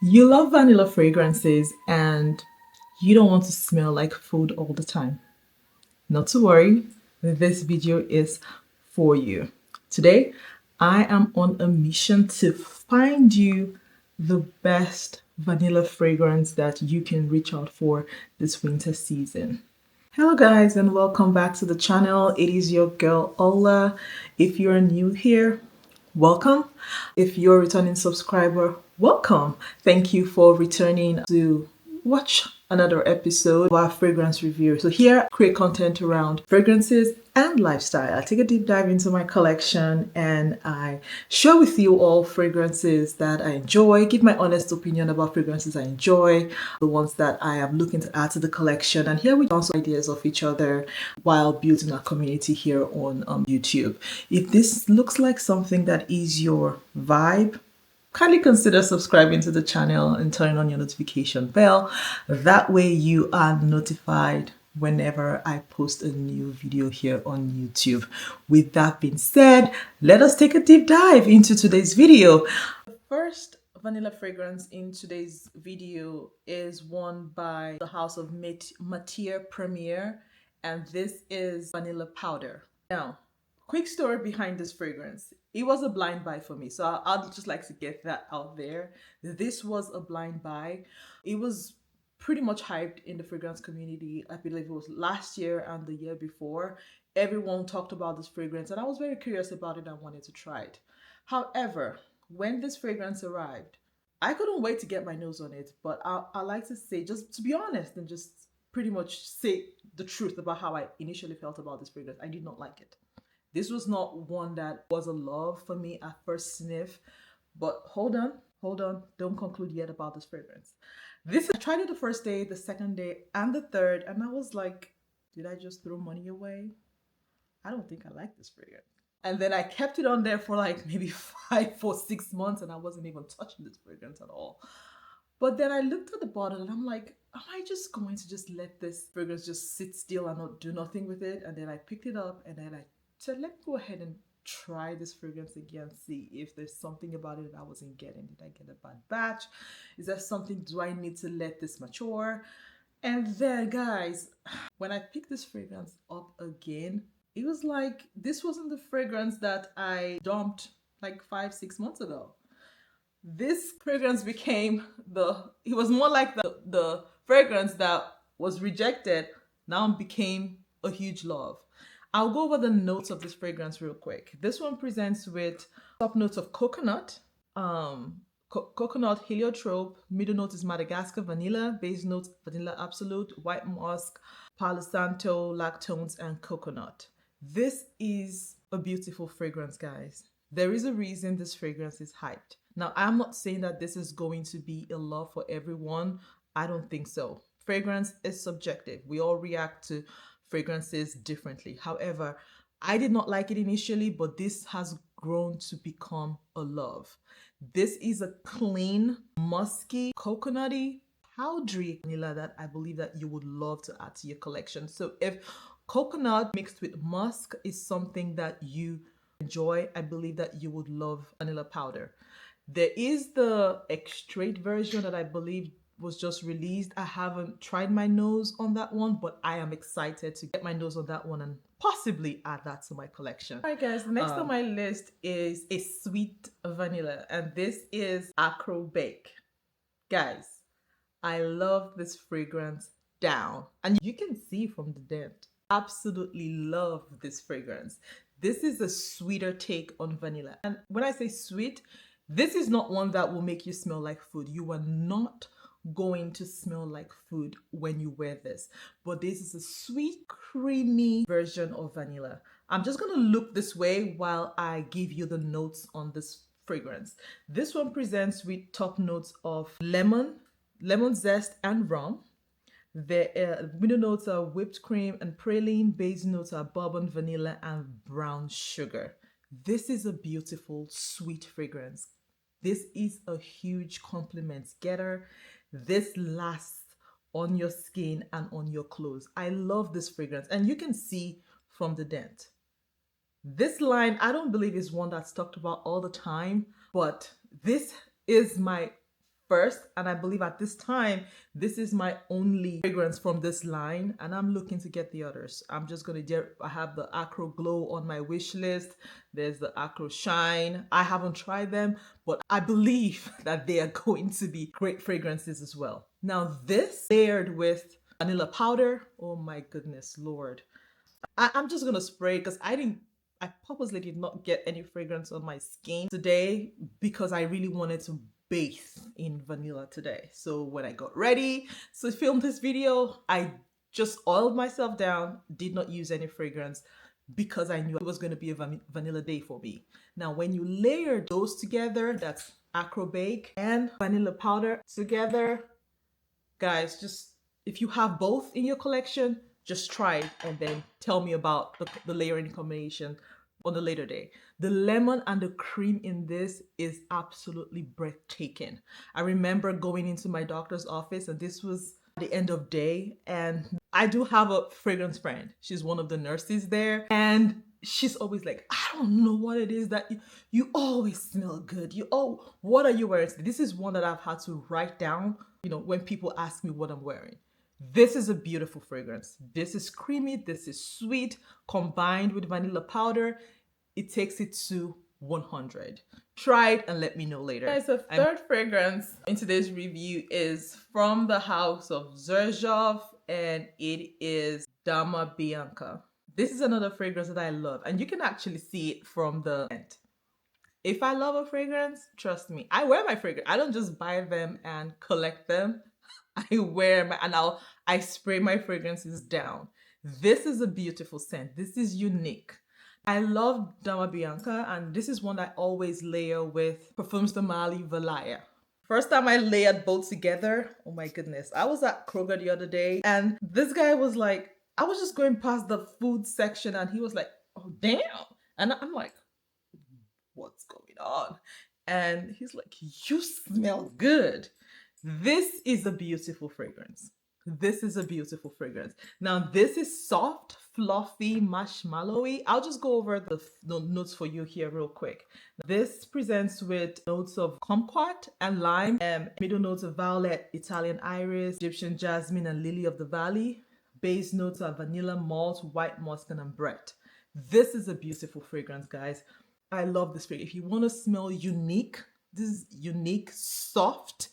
You love vanilla fragrances and you don't want to smell like food all the time. Not to worry, this video is for you. Today, I am on a mission to find you the best vanilla fragrance that you can reach out for this winter season. Hello guys and welcome back to the channel. It is your girl Ola. If you're new here, welcome. If you're a returning subscriber, welcome. Thank you for returning to watch another episode of our fragrance review. So here I create content around fragrances and lifestyle. I take a deep dive into my collection and I share with you all fragrances that I enjoy, give my honest opinion about fragrances I enjoy, the ones that I am looking to add to the collection, and here we bounce ideas of each other while building our community here on YouTube. If this looks like something that is your vibe, kindly consider subscribing to the channel and turning on your notification bell. That way you are notified whenever I post a new video here on YouTube. With that being said, let us take a deep dive into today's video. The first vanilla fragrance in today's video is one by the house of Matiere Premier, and this is Vanilla Powder. Now, quick story behind this fragrance. It was a blind buy for me, so I'd just like to get that out there. This was a blind buy. It was pretty much hyped in the fragrance community. I believe it was last year and the year before. Everyone talked about this fragrance and I was very curious about it and wanted to try it. However, when this fragrance arrived, I couldn't wait to get my nose on it, but I like to say, just to be honest and just pretty much say the truth about how I initially felt about this fragrance. I did not like it. This was not one that was a love for me at first sniff, but hold on, don't conclude yet about this fragrance. I tried it the first day, the second day, and the third, and I was like, did I just throw money away? I don't think I like this fragrance. And then I kept it on there for like maybe 5 or 6 months, and I wasn't even touching this fragrance at all. But then I looked at the bottle and I'm like, am I just going to just let this fragrance just sit still and not do nothing with it? And then I picked it up and then I said, let me go ahead and try this fragrance again, see if there's something about it that I wasn't getting. Did I get a bad batch? Is there something, do I need to let this mature? And then guys, when I picked this fragrance up again, it was like, this wasn't the fragrance that I dumped like 5, 6 months ago. This fragrance became it was more like the fragrance that was rejected now became a huge love. I'll go over the notes of this fragrance real quick. This one presents with top notes of coconut, coconut heliotrope, middle note is Madagascar vanilla, base notes vanilla absolute, white musk, palo santo, lactones, and coconut. This is a beautiful fragrance, guys. There is a reason this fragrance is hyped. Now, I'm not saying that this is going to be a love for everyone. I don't think so. Fragrance is subjective. We all react to fragrances differently. However, I did not like it initially, but this has grown to become a love. This is a clean, musky, coconutty, powdery vanilla that I believe that you would love to add to your collection. So if coconut mixed with musk is something that you enjoy, I believe that you would love vanilla powder. There is the extrait version that I believe was just released. I haven't tried my nose on that one, but I am excited to get my nose on that one and possibly add that to my collection. All right, guys, the next on my list is a sweet vanilla, and this is Akro Bake. Guys, I love this fragrance down, and you can see from the dent. Absolutely love this fragrance. This is a sweeter take on vanilla. And when I say sweet, this is not one that will make you smell like food. You are not going to smell like food when you wear this. But this is a sweet, creamy version of vanilla. I'm just going to look this way while I give you the notes on this fragrance. This one presents with top notes of lemon zest, and rum. The middle notes are whipped cream and praline. Base notes are bourbon, vanilla, and brown sugar. This is a beautiful, sweet fragrance. This is a huge compliment getter. This lasts on your skin and on your clothes. I love this fragrance, and you can see from the dent. This line, I don't believe is one that's talked about all the time, but this is my first, and I believe at this time this is my only fragrance from this line, and I'm looking to get the others. I'm just gonna get, I have the Acro Glow on my wish list. There's the Acro Shine. I haven't tried them, but I believe that they are going to be great fragrances as well. Now this layered with vanilla powder, oh my goodness Lord. I'm just gonna spray because I purposely did not get any fragrance on my skin today because I really wanted to bathe in vanilla today. So when I got ready to film this video, I just oiled myself down, did not use any fragrance because I knew it was going to be a vanilla day for me. Now, when you layer those together, that's Akro Bake and vanilla powder together, guys, just if you have both in your collection, just try it and then tell me about the layering combination on the later day. The lemon and the cream in this is absolutely breathtaking. I remember going into my doctor's office, and this was the end of day, and I do have a fragrance friend. She's one of the nurses there, and she's always like, I don't know what it is that you always smell good. What are you wearing today? This is one that I've had to write down, when people ask me what I'm wearing. This is a beautiful fragrance. This is creamy, this is sweet, combined with vanilla powder. It takes it to 100. Try it and let me know later. Guys, the third fragrance in today's review is from the house of Xerjoff, and it is Dama Bianca. This is another fragrance that I love, and you can actually see it from the scent. If I love a fragrance, trust me, I wear my fragrance. I don't just buy them and collect them. I wear my, and I spray my fragrances down. This is a beautiful scent. This is unique. I love Dama Bianca, and this is one I always layer with Parfums de Mali Valaya. First time I layered both together, oh my goodness. I was at Kroger the other day, and this guy was like, I was just going past the food section, and he was like, oh damn. And I'm like, what's going on? And he's like, you smell good. This is a beautiful fragrance. This is a beautiful fragrance. Now, this is soft, fluffy, marshmallowy. I'll just go over the notes for you here real quick. This presents with notes of kumquat and lime, middle notes of violet, Italian iris, Egyptian jasmine, and lily of the valley. Base notes are vanilla, malt, white musk, and brett. This is a beautiful fragrance, guys. I love this fragrance. If you want to smell unique, this is unique, soft,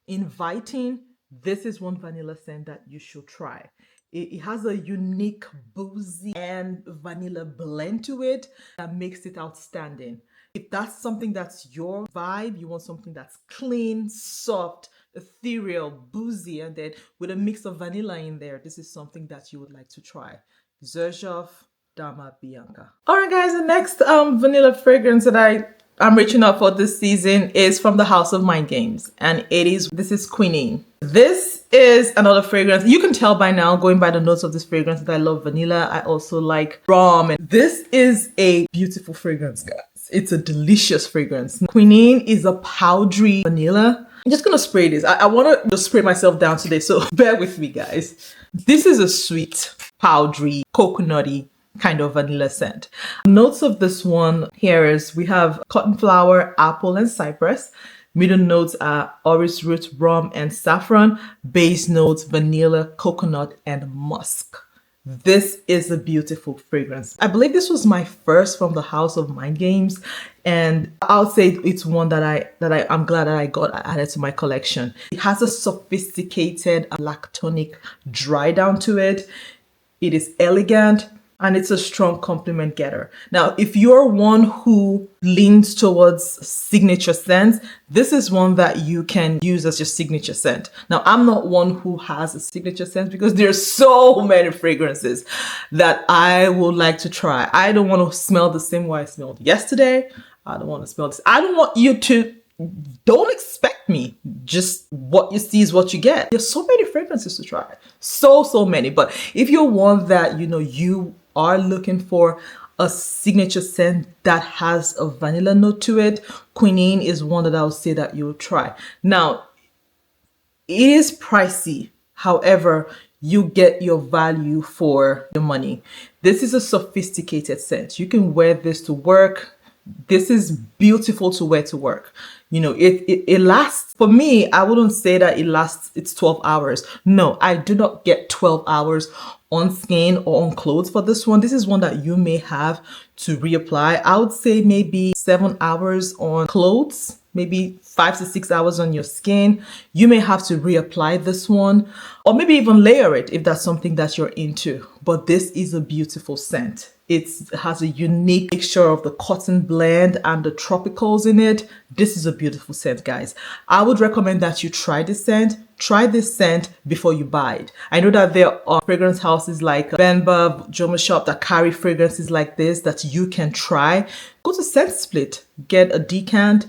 inviting, this is one vanilla scent that you should try. It has a unique boozy and vanilla blend to it that makes it outstanding. If that's something that's your vibe, you want something that's clean, soft, ethereal, boozy, and then with a mix of vanilla in there, this is something that you would like to try. Xerjoff-Dama Bianca. All right, guys, the next vanilla fragrance that I'm reaching out for this season is from the House of Mind Games, and this is Quinine. This is another fragrance. You can tell by now, going by the notes of this fragrance, that I love vanilla. I also like rum, and this is a beautiful fragrance, guys. It's a delicious fragrance. Quinine is a powdery vanilla. I'm just gonna spray this. I want to just spray myself down today, so bear with me, guys. This is a sweet, powdery, coconutty kind of vanilla scent. Notes of this one here is we have cotton flower, apple, and cypress. Middle notes are orris root, rum, and saffron. Base notes, vanilla, coconut, and musk. This is a beautiful fragrance. I believe this was my first from the House of Mind Games, and I'll say it's one that I'm glad that I got added to my collection. It has a sophisticated lactonic dry down to it. It is elegant, and it's a strong compliment getter. Now, if you're one who leans towards signature scents, this is one that you can use as your signature scent. Now, I'm not one who has a signature scent because there's so many fragrances that I would like to try. I don't want to smell the same way I smelled yesterday. I don't want to smell this. I don't want you to, don't expect me. Just what you see is what you get. There's so many fragrances to try. So many. But if you're one that, you are looking for a signature scent that has a vanilla note to it, Quinine is one that I would say that you'll try. Now, it is pricey. However, you get your value for your money. This is a sophisticated scent. You can wear this to work. This is beautiful to wear to work. You know, it lasts. For me, I wouldn't say that it lasts, it's 12 hours. No, I do not get 12 hours on skin or on clothes for this one. This is one that you may have to reapply. I would say maybe 7 hours on clothes, maybe 5 to 6 hours on your skin. You may have to reapply this one, or maybe even layer it if that's something that you're into. But this is a beautiful scent. It has a unique mixture of the cotton blend and the tropicals in it. This is a beautiful scent, guys. I would recommend that you try this scent. Try this scent before you buy it. I know that there are fragrance houses like Benba, Joma Shop that carry fragrances like this that you can try. Go to Scent Split, get a decant,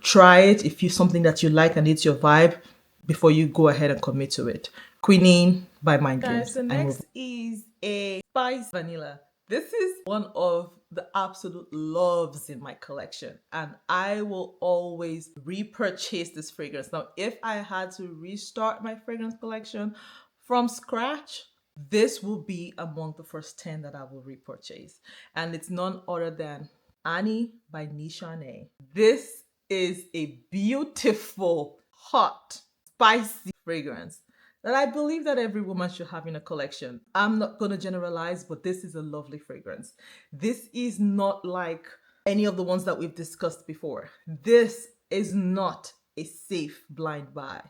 try it if it's something that you like and it's your vibe before you go ahead and commit to it. Quinine by Mind Games. The next is a spice vanilla. This is one of the absolute loves in my collection, and I will always repurchase this fragrance. Now, if I had to restart my fragrance collection from scratch, this will be among the first 10 that I will repurchase. And it's none other than Ani by Nishane. This is a beautiful, hot, spicy fragrance that I believe that every woman should have in a collection. I'm not going to generalize, but this is a lovely fragrance. This is not like any of the ones that we've discussed before. This is not a safe blind buy.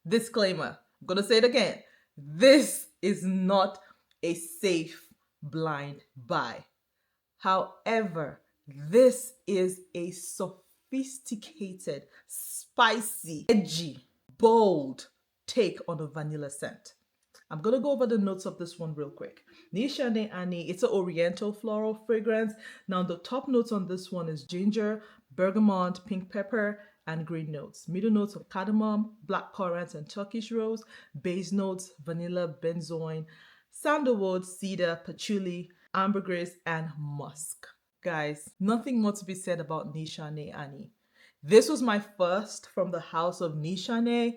Disclaimer, I'm going to say it again. This is not a safe blind buy. However, this is a sophisticated, spicy, edgy, bold take on a vanilla scent. I'm going to go over the notes of this one real quick. Nishane Ani, it's an oriental floral fragrance. Now the top notes on this one is ginger, bergamot, pink pepper, and green notes. Middle notes of cardamom, black currant, and Turkish rose. Base notes, vanilla, benzoin, sandalwood, cedar, patchouli, ambergris, and musk. Guys, nothing more to be said about Nishane Ani. This was my first from the house of Nishane,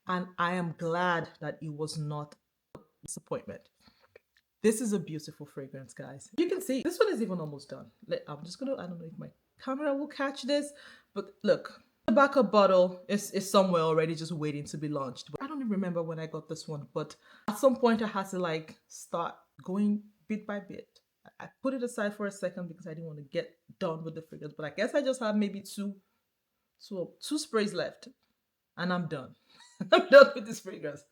and I am glad that it was not a disappointment. This is a beautiful fragrance, guys. You can see this one is even almost done. I'm just gonna, I don't know if my camera will catch this, but look, the backup bottle is somewhere already just waiting to be launched. But I don't even remember when I got this one, but at some point I had to like start going bit by bit. I put it aside for a second because I didn't want to get done with the fragrance, but I guess I just have maybe two sprays left and I'm done. I'm done with this fragrance.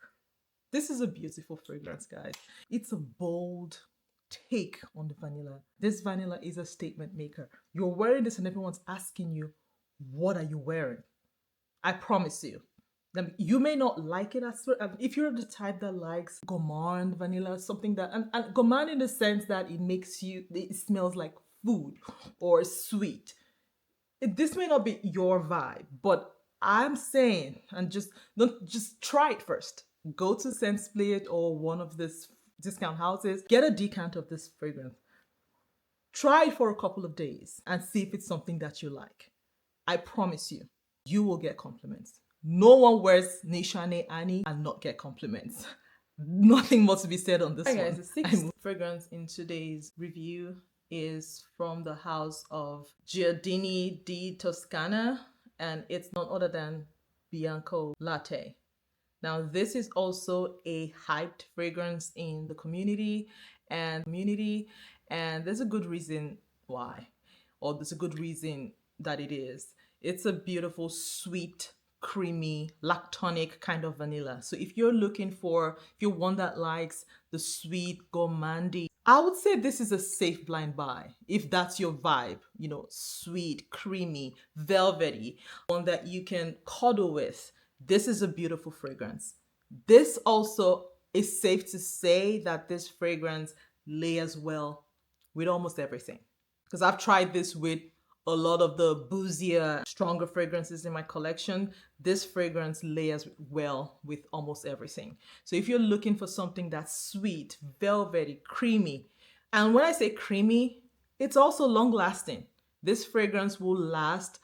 This is a beautiful fragrance, guys. It's a bold take on the vanilla. This vanilla is a statement maker. You're wearing this and everyone's asking you, what are you wearing? I promise you. You may not like it as well. If you're the type that likes gourmand vanilla, something that, and gourmand in the sense that it smells like food or sweet. This may not be your vibe, but I'm saying, and just try it first. Go to Scent Split or one of these discount houses, get a decant of this fragrance. Try it for a couple of days and see if it's something that you like. I promise you, you will get compliments. No one wears Nishane Ani and not get compliments. Nothing more to be said on this one. Guys, the sixth fragrance in today's review is from the house of Giardini di Toscana, and it's none other than Bianco Latte. Now, this is also a hyped fragrance in the community, and there's a good reason why, or there's a good reason that it is. It's a beautiful, sweet, creamy, lactonic kind of vanilla. So if you're one that likes the sweet, gourmandy, I would say this is a safe blind buy if that's your vibe, you know, sweet, creamy, velvety, one that you can cuddle with. This is a beautiful fragrance. This also is safe to say that this fragrance layers well with almost everything. Because I've tried this with a lot of the boozier, stronger fragrances in my collection. This fragrance layers well with almost everything. So if you're looking for something that's sweet, velvety, creamy, and when I say creamy, it's also long lasting. This fragrance will last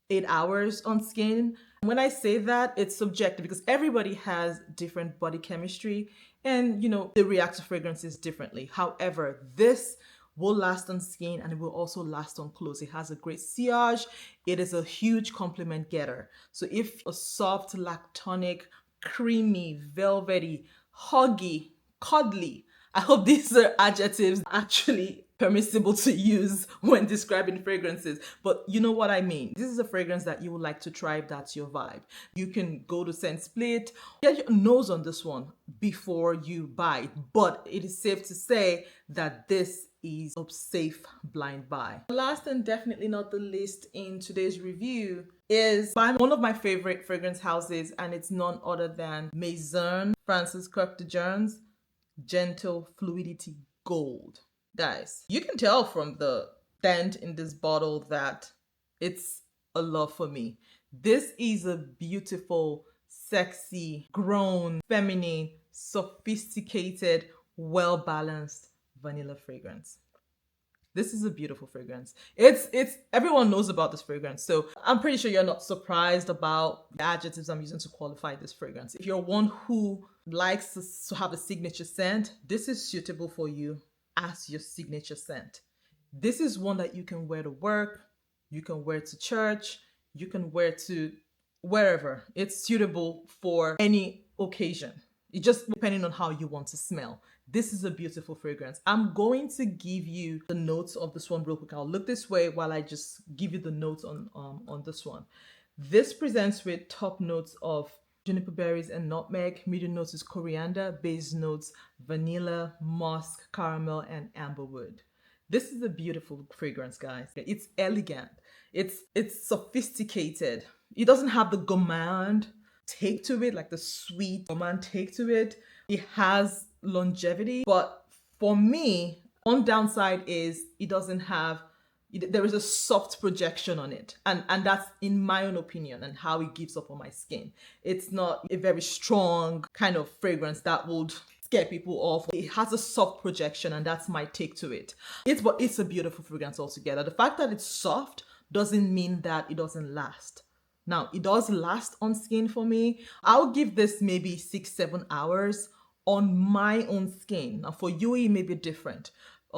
8 hours on skin. When I say that, it's subjective because everybody has different body chemistry and, you know, they react to fragrances differently. However, this will last on skin and it will also last on clothes. It has a great sillage. It is a huge compliment getter. So if a soft, lactonic, creamy, velvety, huggy, cuddly, I hope these are adjectives actually permissible to use when describing fragrances, but you know what I mean. This is a fragrance that you would like to try if that's your vibe. You can go to Scent Split, get your nose on this one before you buy it, but it is safe to say that this is a safe blind buy. Last and definitely not the least in today's review is by one of my favorite fragrance houses, and it's none other than Maison Francis Kurkdjian Gentle Fluidity Gold. Guys, you can tell from the scent in this bottle that it's a love for me. This is a beautiful, sexy, grown, feminine, sophisticated, well-balanced vanilla fragrance. This is a beautiful fragrance. It's everyone knows about this fragrance. So I'm pretty sure you're not surprised about the adjectives I'm using to qualify this fragrance. If you're one who likes to have a signature scent, this is suitable for you as your signature scent. This is one that you can wear to work, you can wear to church, you can wear to wherever. It's suitable for any occasion. It just depending on how you want to smell. This is a beautiful fragrance. I'm going to give you the notes of this one real quick. I'll look this way while I just give you the notes on this one. This presents with top notes of juniper berries and nutmeg. Medium notes is coriander. Base notes vanilla, musk, caramel, and amberwood. This is a beautiful fragrance, guys. It's elegant. It's sophisticated. It doesn't have the gourmand take to it, like the sweet gourmand take to it. It has longevity, but for me, one downside is it doesn't have, there is a soft projection on it, and that's in my own opinion and how it gives up on my skin. It's not a very strong kind of fragrance that would scare people off. It has a soft projection, and that's my take to it. But it's a beautiful fragrance altogether. The fact that it's soft doesn't mean that it doesn't last. Now, it does last on skin for me. I'll give this maybe 6-7 hours on my own skin. Now, for you, it may be different.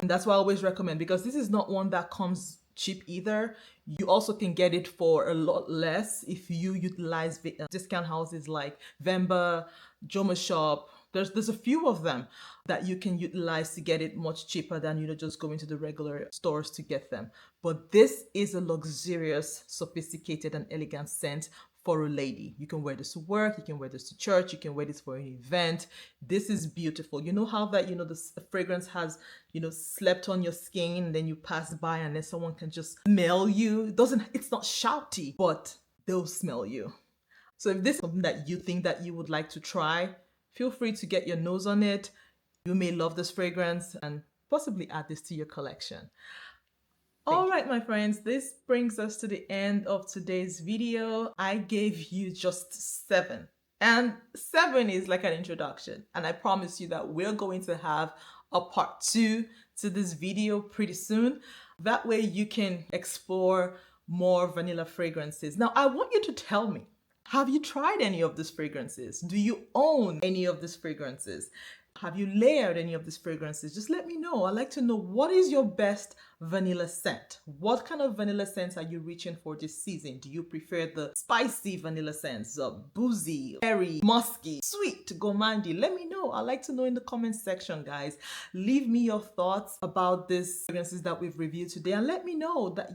That's why I always recommend, because this is not one that comes cheap either. You also can get it for a lot less if you utilize discount houses like Vemba, Joma Shop. There's a few of them that you can utilize to get it much cheaper than just going to the regular stores to get them. But this is a luxurious, sophisticated, and elegant scent for a lady. You can wear this to work, you can wear this to church, you can wear this for an event. This is beautiful. You know how that, the fragrance has, slept on your skin, and then you pass by and then someone can just smell you. It's not shouty, but they'll smell you. So if this is something that you think that you would like to try, feel free to get your nose on it. You may love this fragrance and possibly add this to your collection. All right, my friends, this brings us to the end of today's video. I gave you just 7. And 7 is like an introduction. And I promise you that we're going to have a part 2 to this video pretty soon. That way you can explore more vanilla fragrances. Now, I want you to tell me, have you tried any of these fragrances? Do you own any of these fragrances? Have you layered any of these fragrances? Just let me know. I'd like to know, what is your best vanilla scent? What kind of vanilla scents are you reaching for this season? Do you prefer the spicy vanilla scents, boozy, berry, musky, sweet, gourmandy? Let me know. I'd like to know in the comments section, guys. Leave me your thoughts about these fragrances that we've reviewed today, and let me know that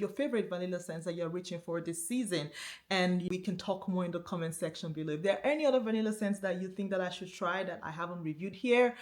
your favorite vanilla scents that you're reaching for this season, and we can talk more in the comment section below. If there are any other vanilla scents that you think that I should try that I haven't reviewed here,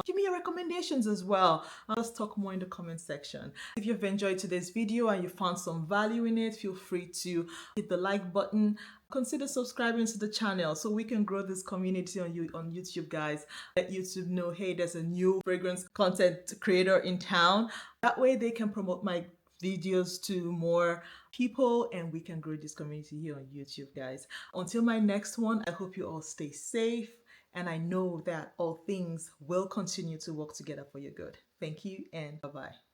give me your recommendations as well. Let's talk more in the comment section. If you've enjoyed today's video and you found some value in it, feel free to hit the like button. Consider subscribing to the channel so we can grow this community on YouTube, guys. Let YouTube know, hey, there's a new fragrance content creator in town. That way they can promote my videos to more people and we can grow this community here on YouTube, guys. Until my next one, I hope you all stay safe, and I know that all things will continue to work together for your good. Thank you and bye-bye.